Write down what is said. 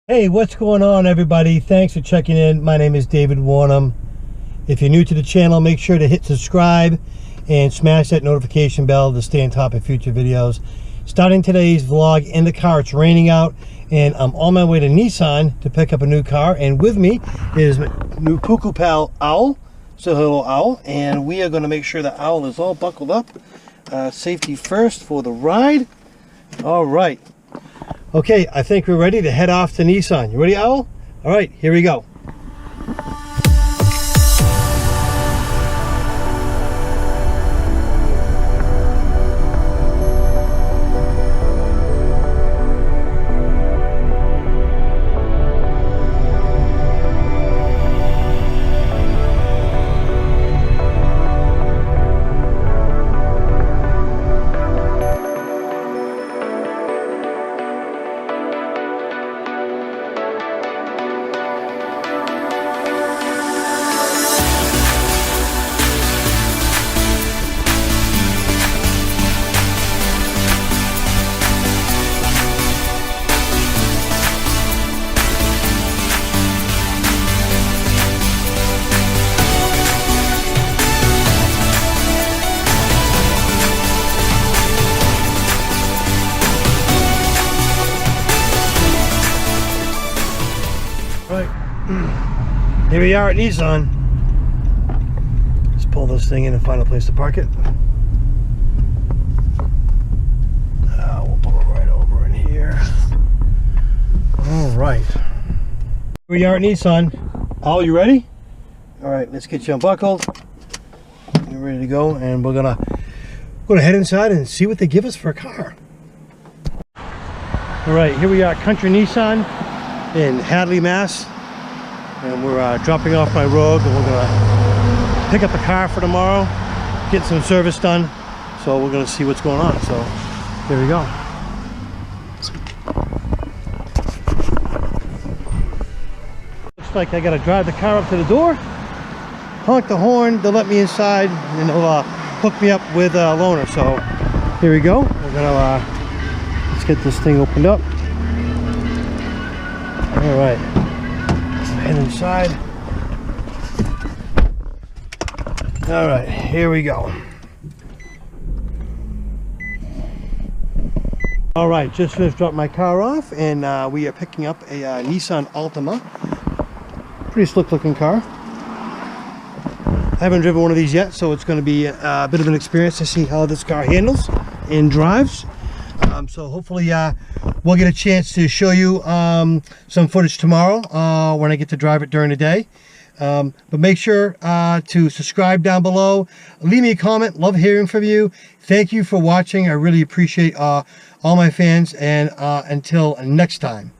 Hey, what's going on, everybody? Thanks for checking in. My name is David Warnham. If you're new to the channel, make sure to hit subscribe and smash that notification bell to stay on top of future videos. Starting today's vlog in the car, it's raining out and I'm on my way to Nissan to pick up a new car, and with me is my new cuckoo pal Owl. So hello, Owl, and we are going to make sure that Owl is all buckled up. Safety first for the ride. All right. Okay, I think we're ready to head off to Nissan. You ready, Owl? All right, here we go. Here we are at Nissan. Let's pull this thing in and find a place to park it. We'll pull it right over in here. All right. Here we are at Nissan. All you ready? All right, let's get you unbuckled. You're ready to go, and we're gonna head inside and see what they give us for a car. All right, here we are at Country Nissan in Hadley, Mass. And we're dropping off my Rogue, and we're gonna pick up a car for tomorrow, get some service done. So we're gonna see what's going on. So here we go. Looks like I gotta drive the car up to the door, honk the horn, they'll let me inside, and they'll hook me up with a loaner. So here we go. We're gonna let's get this thing opened up. All right. And inside. All right, here we go. All right, just finished dropping my car off, and we are picking up a Nissan Altima. Pretty slick looking car. I haven't driven one of these yet, so it's going to be a bit of an experience to see how this car handles and drives. So hopefully we'll get a chance to show you some footage tomorrow when I get to drive it during the day. But make sure to subscribe down below. Leave me a comment. Love hearing from you. Thank you for watching. I really appreciate all my fans, and until next time.